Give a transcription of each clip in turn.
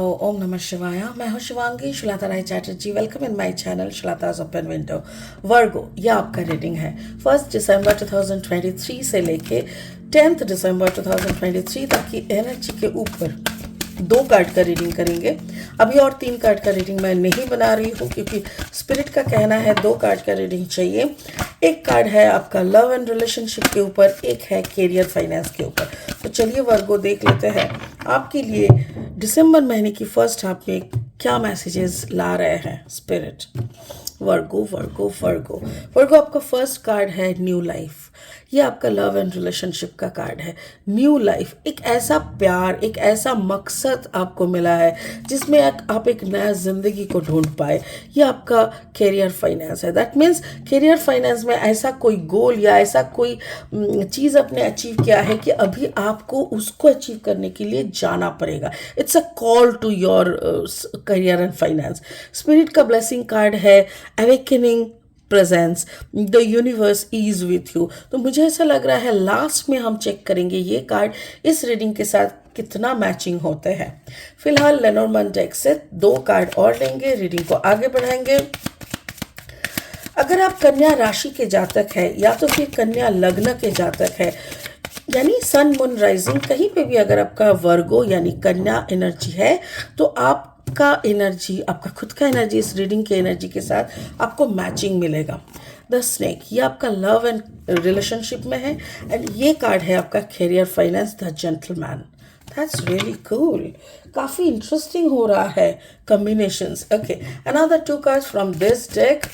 ओम नमः शिवाय। मैं हूँ Shivangi Shweta Rai Chatterjee. Welcome in my channel Shweta's open window. Virgo, यह आपका रीडिंग है 1 दिसंबर 2023 से लेके 10 दिसंबर 2023 तक की एनर्जी के ऊपर 2 कार्ड का रीडिंग करेंगे। अभी और 3 कार्ड का रीडिंग मैं नहीं बना रही हूँ क्योंकि स्पिरिट का कहना है 2 कार्ड का रीडिंग चाहिए। एक कार्ड है आपका लव एंड रिलेशनशिप के ऊपर, एक है कैरियर फाइनेंस के ऊपर। तो चलिए वर्गो देख लेते हैं आपके लिए दिसंबर महीने की फर्स्ट हाफ में क्या मैसेजेस ला रहे हैं स्पिरिट। वर्गो वर्गो वर्गो वर्गो आपका फर्स्ट कार्ड है न्यू लाइफ। ये आपका लव एंड रिलेशनशिप का कार्ड है। न्यू लाइफ, एक ऐसा प्यार, एक ऐसा मकसद आपको मिला है जिसमें आप एक नया जिंदगी को ढूंढ पाए। ये आपका कैरियर फाइनेंस है। दैट मीन्स कैरियर फाइनेंस में ऐसा कोई गोल या ऐसा कोई चीज़ आपने अचीव किया है कि अभी आपको उसको अचीव करने के लिए जाना पड़ेगा। It's a call to your career and finance. Spirit का ब्लेसिंग कार्ड है awakening presence, the universe is with you. तो मुझे ऐसा लग रहा है लास्ट में हम चेक करेंगे ये कार्ड इस रीडिंग के साथ कितना मैचिंग होते हैं। फिलहाल लेनोर्मन डेक से 2 कार्ड और लेंगे, रीडिंग को आगे बढ़ाएंगे। अगर आप कन्या राशि के जातक है या तो फिर कन्या लग्न के जातक है, यानी सन मून राइजिंग, कहीं पे भी अगर आपका वर्गो यानी कन्या एनर्जी है तो आपका एनर्जी, आपका खुद का एनर्जी इस रीडिंग के एनर्जी के साथ आपको मैचिंग मिलेगा। द स्नेक, ये आपका लव एंड रिलेशनशिप में है एंड ये कार्ड है आपका career finance, the gentleman. That's really cool, काफ़ी इंटरेस्टिंग हो रहा है combinations. Okay, another 2 cards from this deck.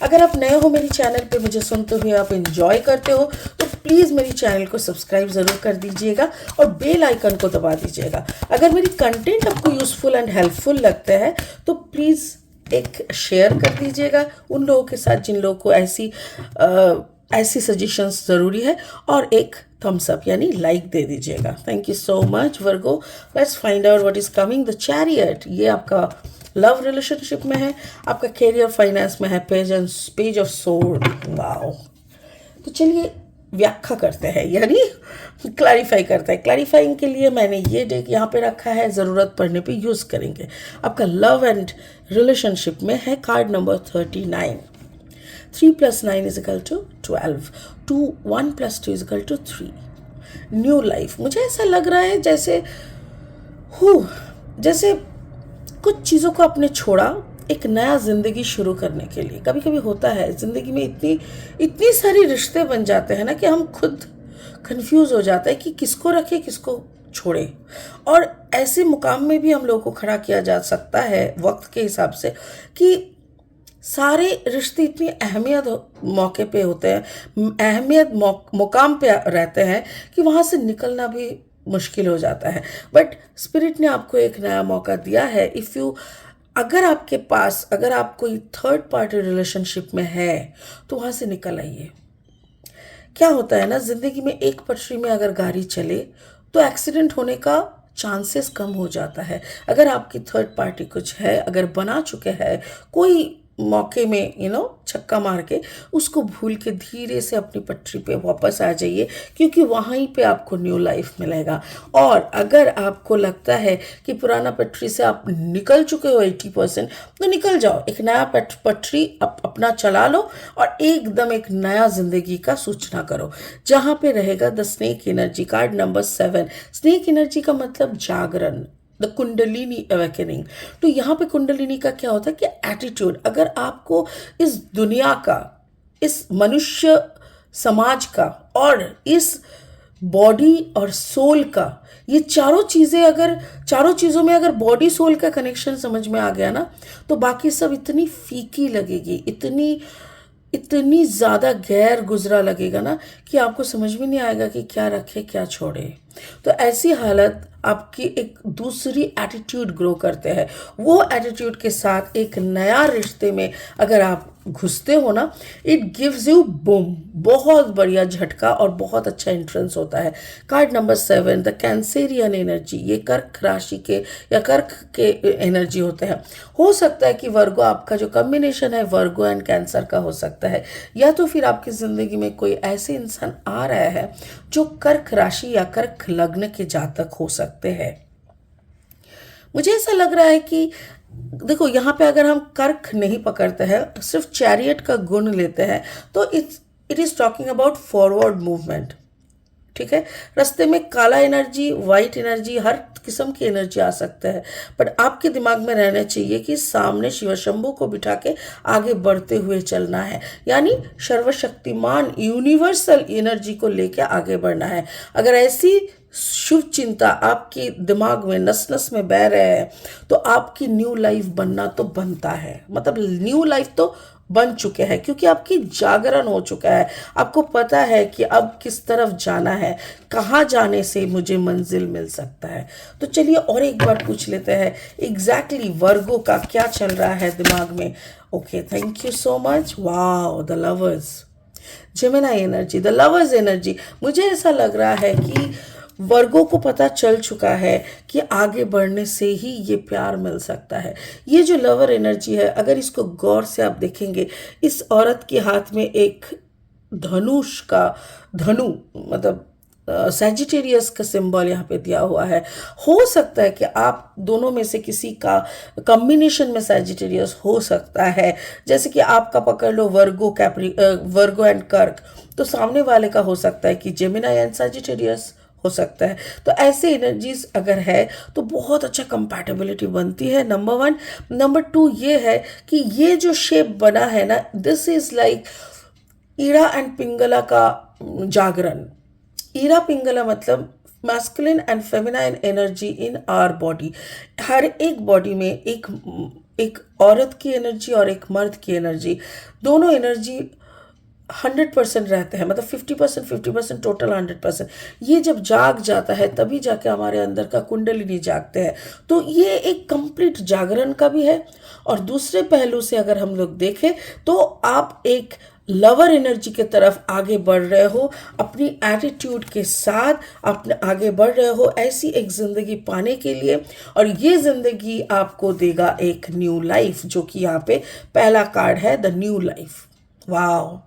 अगर आप नए हो मेरी चैनल पे, मुझे सुनते हुए आप एंजॉय करते हो तो प्लीज़ मेरी चैनल को सब्सक्राइब ज़रूर कर दीजिएगा और बेल आइकन को दबा दीजिएगा। अगर मेरी कंटेंट आपको यूज़फुल एंड हेल्पफुल लगता है तो प्लीज़ एक शेयर कर दीजिएगा उन लोगों के साथ जिन लोगों को ऐसी सजेशंस ज़रूरी है, और एक थम्स अप यानी लाइक दे दीजिएगा। Thank you so much Virgo. Let's find out what is coming. The chariot, ये आपका लव रिलेशनशिप में है, आपका कैरियर फाइनेंस में है पेज ऑफ सोर्ड। वाओ, तो चलिए व्याख्या करते हैं यानी क्लैरिफाई करते हैं। क्लैरिफाइंग के लिए मैंने ये डेक यहाँ पे रखा है, ज़रूरत पड़ने पे यूज़ करेंगे। आपका लव एंड रिलेशनशिप में है कार्ड नंबर 39। 3 + 9 = 12, 1 + 2 = 3। न्यू लाइफ, मुझे ऐसा लग रहा है जैसे कुछ चीज़ों को आपने छोड़ा एक नया ज़िंदगी शुरू करने के लिए। कभी कभी होता है ज़िंदगी में इतनी सारी रिश्ते बन जाते हैं ना कि हम खुद कंफ्यूज हो जाते हैं कि किसको रखें किसको छोड़े। और ऐसे मुकाम में भी हम लोगों को खड़ा किया जा सकता है वक्त के हिसाब से कि सारे रिश्ते इतनी अहमियत मौके पे होते हैं, अहमियत मुकाम पे रहते हैं कि वहाँ से निकलना भी मुश्किल हो जाता है। बट स्पिरिट ने आपको एक नया मौका दिया है। अगर आप कोई थर्ड पार्टी रिलेशनशिप में है तो वहाँ से निकल आइए। क्या होता है ना, ज़िंदगी में एक पटरी में अगर गाड़ी चले तो एक्सीडेंट होने का चांसेस कम हो जाता है। अगर आपकी थर्ड पार्टी कुछ है, अगर बना चुके हैं कोई मौके में छक्का मार के, उसको भूल के धीरे से अपनी पटरी पे वापस आ जाइए क्योंकि वहीं पे आपको न्यू लाइफ मिलेगा। और अगर आपको लगता है कि पुराना पटरी से आप निकल चुके हो 80%, तो निकल जाओ, एक नया पटरी अपना चला लो और एकदम एक नया जिंदगी का सूचना करो जहाँ पे रहेगा the snake energy, card number 7। Snake energy का मतलब जागरण, द कुंडलिनी अवेकनिंग। तो यहाँ पे कुंडलिनी का क्या होता है कि एटीट्यूड। अगर आपको इस दुनिया का, इस मनुष्य समाज का और इस बॉडी और सोल का, ये चारों चीज़ों में अगर बॉडी सोल का कनेक्शन समझ में आ गया ना तो बाकी सब इतनी फीकी लगेगी, इतनी ज़्यादा गैर गुजरा लगेगा ना कि आपको समझ में नहीं आएगा कि क्या रखे क्या छोड़े। तो ऐसी हालत आपकी एक दूसरी एटीट्यूड ग्रो करते हैं। वो एटीट्यूड के साथ एक नया रिश्ते में अगर आप घुसते हो ना, इट गिव्स यू बूम, बहुत बढ़िया झटका और बहुत अच्छा एंट्रेंस होता है। Card number 7, the Cancerian energy, ये कर्क राशि के या कर्क के एनर्जी होते हैं। हो सकता है कि वर्गो, आपका जो कॉम्बिनेशन है वर्गो एंड कैंसर का हो सकता है, या तो फिर आपकी ज़िंदगी में कोई ऐसे इंसान आ रहा है जो कर्क राशि या कर्क लग्न के जातक हो सकते हैं। मुझे ऐसा लग रहा है कि देखो यहाँ पे अगर हम कर्क नहीं पकड़ते हैं, सिर्फ चैरियट का गुण लेते हैं, तो it is talking about forward movement. ठीक है, रास्ते में काला एनर्जी, वाइट एनर्जी, हर किस्म की एनर्जी आ सकता है, बट आपके दिमाग में रहना चाहिए कि सामने शिव शंभू को बिठा के आगे बढ़ते हुए चलना है, यानी सर्वशक्तिमान यूनिवर्सल एनर्जी को लेके आगे बढ़ना है। अगर ऐसी शुभ चिंता आपके दिमाग में नस नस में बह रहे हैं, तो आपकी न्यू लाइफ बनना तो बनता है, मतलब न्यू लाइफ तो बन चुके हैं, क्योंकि आपकी जागरण हो चुका है। आपको पता है कि अब किस तरफ जाना है, कहाँ जाने से मुझे मंजिल मिल सकता है। तो चलिए और एक बार पूछ लेते हैं एग्जैक्टली वर्गो का क्या चल रहा है दिमाग में। Okay, thank you so much. Wow, the lovers, Gemini energy, the lovers energy. मुझे ऐसा लग रहा है कि वर्गों को पता चल चुका है कि आगे बढ़ने से ही ये प्यार मिल सकता है। ये जो लवर एनर्जी है, अगर इसको गौर से आप देखेंगे, इस औरत के हाथ में एक धनुष का धनु, मतलब सैजिटेरियस का सिंबल यहाँ पे दिया हुआ है। हो सकता है कि आप दोनों में से किसी का कॉम्बिनेशन में सैजिटेरियस हो सकता है, जैसे कि आपका पकड़ लो वर्गो एंड कर्क, तो सामने वाले का हो सकता है कि जेमिनी एंड सैजिटेरियस हो सकता है। तो ऐसे एनर्जीज अगर है तो बहुत अच्छा कंपैटिबिलिटी बनती है, नंबर 1। नंबर 2 ये है कि ये जो शेप बना है ना, this is like Ida and Pingala का जागरण। ईरा पिंगला मतलब masculine and feminine energy in our body. हर एक बॉडी में एक औरत की एनर्जी और एक मर्द की एनर्जी, दोनों एनर्जी 100% रहते हैं, मतलब 50% टोटल 100%। ये जब जाग जाता है तभी जाके हमारे अंदर का कुंडलिनी जागते हैं। तो ये एक कंप्लीट जागरण का भी है। और दूसरे पहलू से अगर हम लोग देखें तो आप एक लवर एनर्जी की तरफ आगे बढ़ रहे हो, अपनी एटीट्यूड के साथ अपने आगे बढ़ रहे हो ऐसी एक ज़िंदगी पाने के लिए। और ये ज़िंदगी आपको देगा एक न्यू लाइफ, जो कि यहाँ पे पहला कार्ड है, the new life. Wow,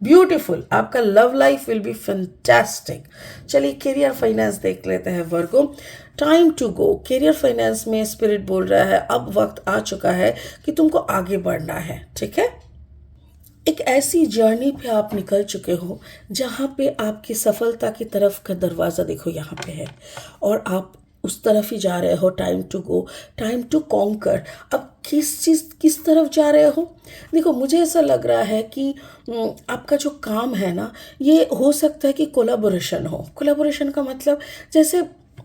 beautiful, आपका love life will be fantastic. चलिए करियर फाइनेंस देख लेते हैं Virgo. Time to go, career finance में स्पिरिट बोल रहा है अब वक्त आ चुका है कि तुमको आगे बढ़ना है। ठीक है, एक ऐसी जर्नी पे आप निकल चुके हो जहाँ पे आपकी सफलता की तरफ का दरवाज़ा देखो यहाँ पे है, और आप उस तरफ ही जा रहे हो। Time to go, time to conquer. अब किस तरफ जा रहे हो? देखो, मुझे ऐसा लग रहा है कि आपका जो काम है ना, ये हो सकता है कि कोलैबोरेशन हो। कोलैबोरेशन का मतलब, जैसे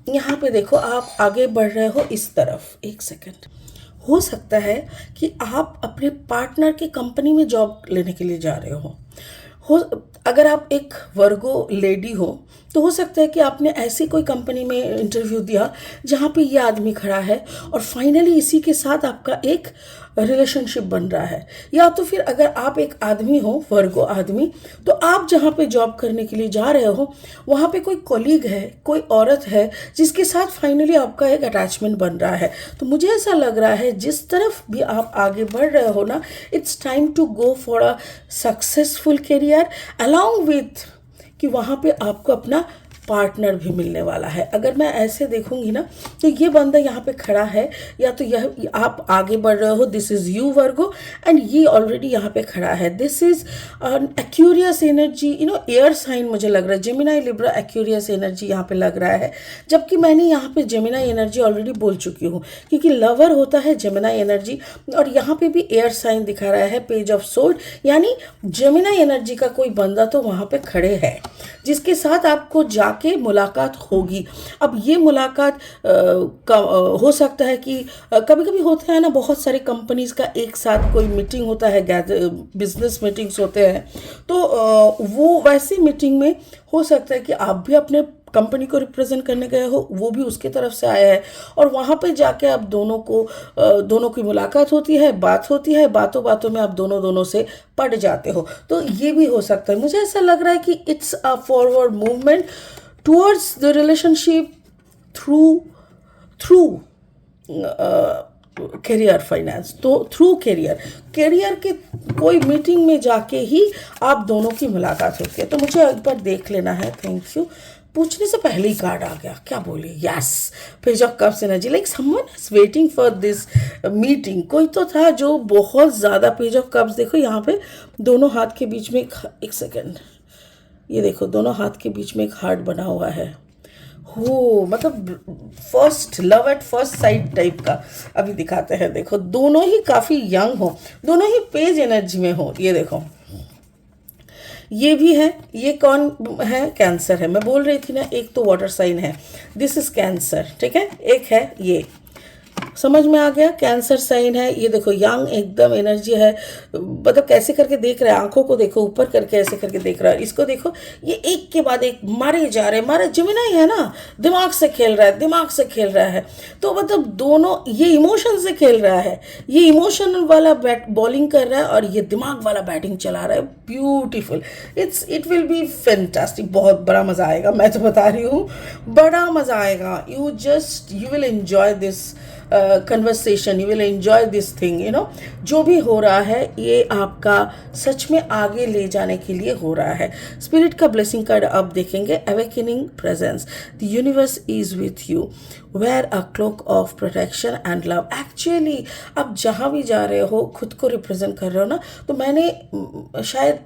यहाँ पे देखो आप आगे बढ़ रहे हो इस तरफ, एक सेकेंड, हो सकता है कि आप अपने पार्टनर की कंपनी में जॉब लेने के लिए जा रहे हो। अगर आप एक वर्गो लेडी हो तो हो सकता है कि आपने ऐसी कोई कंपनी में इंटरव्यू दिया जहाँ पे ये आदमी खड़ा है और फाइनली इसी के साथ आपका एक रिलेशनशिप बन रहा है। या तो फिर अगर आप एक आदमी हो, वर्गो आदमी, तो आप जहाँ पे जॉब करने के लिए जा रहे हो वहाँ पे कोई कोलीग है, कोई औरत है जिसके साथ फाइनली आपका एक अटैचमेंट बन रहा है। तो मुझे ऐसा लग रहा है जिस तरफ भी आप आगे बढ़ रहे हो ना, it's time to go for a successful career along with कि वहाँ पे आपको अपना पार्टनर भी मिलने वाला है। अगर मैं ऐसे देखूंगी ना, तो ये बंदा यहाँ पे खड़ा है, या तो यह आप आगे बढ़ रहे हो, this is you Virgo, and ये ऑलरेडी यहाँ पे खड़ा है। This is Aquarius energy, air sign मुझे लग रहा है, जेमिनी लिब्रा एक्यूरियस एनर्जी यहाँ पे लग रहा है। जबकि मैंने यहाँ पे जेमिनी एनर्जी ऑलरेडी बोल चुकी हूँ, क्योंकि लवर होता है जेमिनी एनर्जी, और यहाँ पे भी एयर साइन दिखा रहा है, पेज ऑफ सोर्ड, यानी जेमिनी एनर्जी का कोई बंदा तो वहाँ पे खड़े है जिसके साथ आपको जाके मुलाकात होगी। अब ये मुलाकात हो सकता है कि कभी कभी होता है ना, बहुत सारे कंपनीज का एक साथ कोई मीटिंग होता है, बिजनेस मीटिंग्स होते हैं, तो वो वैसी मीटिंग में हो सकता है कि आप भी अपने कंपनी को रिप्रेजेंट करने गए हो, वो भी उसके तरफ से आया है, और वहाँ पे जाके आप दोनों की मुलाकात होती है, बात होती है, बातों बातों में आप दोनों से पड़ जाते हो। तो ये भी हो सकता है। मुझे ऐसा लग रहा है कि it's a forward movement towards the relationship through career finance. तो थ्रू करियर के कोई मीटिंग में जाके ही आप दोनों की मुलाकात होती है। तो मुझे एक बार देख लेना है। Thank you. पूछने से पहले ही कार्ड आ गया, क्या बोले, yes, page of cups energy, like someone is waiting for this meeting. कोई तो था जो बहुत ज़्यादा, पेज ऑफ कप्स देखो यहाँ पे दोनों हाथ के बीच में एक सेकेंड, ये देखो दोनों हाथ के बीच में एक हार्ट बना हुआ है। हो मतलब first love at first sight type का अभी दिखाते हैं। देखो दोनों ही काफ़ी यंग हो, दोनों ही पेज एनर्जी में हो। ये देखो ये भी है, ये कौन है, कैंसर है। मैं बोल रही थी ना, एक तो वाटर साइन है, दिस इज कैंसर, ठीक है। एक है ये, समझ में आ गया, कैंसर साइन है। ये देखो यंग एकदम एनर्जी है, मतलब कैसे करके देख रहा है, आंखों को देखो ऊपर करके ऐसे करके देख रहा है, इसको देखो, ये एक के बाद एक मारे जा रहे हैं, मारे जिमिनाई है ना, दिमाग से खेल रहा है, दिमाग से खेल रहा है। तो मतलब दोनों, ये इमोशन से खेल रहा है, ये इमोशनल वाला बैट बॉलिंग कर रहा है और ये दिमाग वाला बैटिंग चला रहा है। Beautiful, it will be fantastic, बहुत बड़ा मजा आएगा, मैं तो बता रही हूँ, बड़ा मजा आएगा। You will enjoy this conversation, you will enjoy this thing, you know. जो भी हो रहा है ये आपका सच में आगे ले जाने के लिए हो रहा है। स्पिरिट का ब्लेसिंग कार्ड अब देखेंगे, awakening presence, the universe is with you, wear a cloak of protection and love. Actually आप जहाँ भी जा रहे हो खुद को रिप्रेजेंट कर रहे हो ना, तो मैंने शायद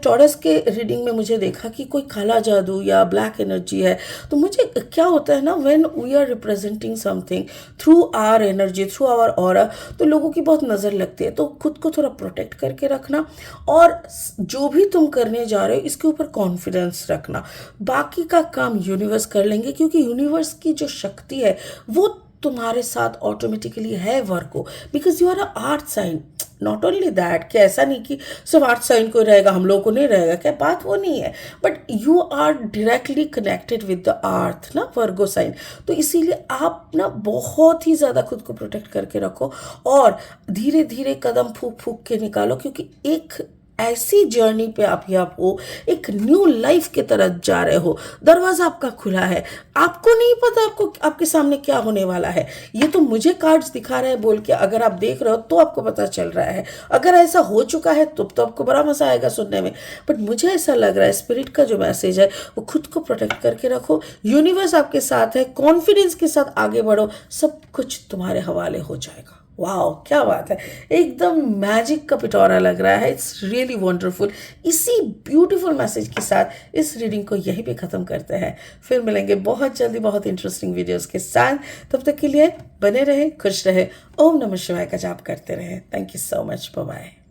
टॉरस के रीडिंग में मुझे देखा कि कोई काला जादू या ब्लैक एनर्जी है। तो मुझे क्या होता है ना, when we are representing something through our energy, through our aura, तो लोगों की बहुत नज़र लगती है। तो खुद को थोड़ा प्रोटेक्ट करके रखना, और जो भी तुम करने जा रहे हो इसके ऊपर कॉन्फिडेंस रखना। बाकी का काम यूनिवर्स कर लेंगे, क्योंकि यूनिवर्स की जो शक्ति है वो तुम्हारे साथ ऑटोमेटिकली है Virgo, because you are a earth sign. Not only that, कि ऐसा नहीं कि सिर्फ आर्थ साइन को रहेगा, हम लोग को नहीं रहेगा, क्या बात वो नहीं है, but you are directly connected with the earth ना, वर्गो साइन। तो इसीलिए आप ना बहुत ही ज़्यादा खुद को प्रोटेक्ट करके रखो और धीरे धीरे कदम फूक फूक के निकालो, क्योंकि एक ऐसी जर्नी पे आप हो, एक न्यू लाइफ की तरफ जा रहे हो, दरवाजा आपका खुला है, आपको नहीं पता आपको आपके सामने क्या होने वाला है। ये तो मुझे कार्ड्स दिखा रहे हैं बोल के, अगर आप देख रहे हो तो आपको पता चल रहा है, अगर ऐसा हो चुका है तो आपको बड़ा मजा आएगा सुनने में। बट मुझे ऐसा लग रहा है स्पिरिट का जो मैसेज है वो खुद को प्रोटेक्ट करके रखो, यूनिवर्स आपके साथ है, कॉन्फिडेंस के साथ आगे बढ़ो, सब कुछ तुम्हारे हवाले हो जाएगा। वाओ, क्या बात है, एकदम मैजिक का पिटौरा लग रहा है, इट्स रियली वंडरफुल। इसी ब्यूटीफुल मैसेज के साथ इस रीडिंग को यहीं पे ख़त्म करते हैं, फिर मिलेंगे बहुत जल्दी बहुत इंटरेस्टिंग वीडियोस के साथ। तब तक के लिए बने रहें, खुश रहें, ओम नमः शिवाय का जाप करते रहें। Thank you so much, bye bye.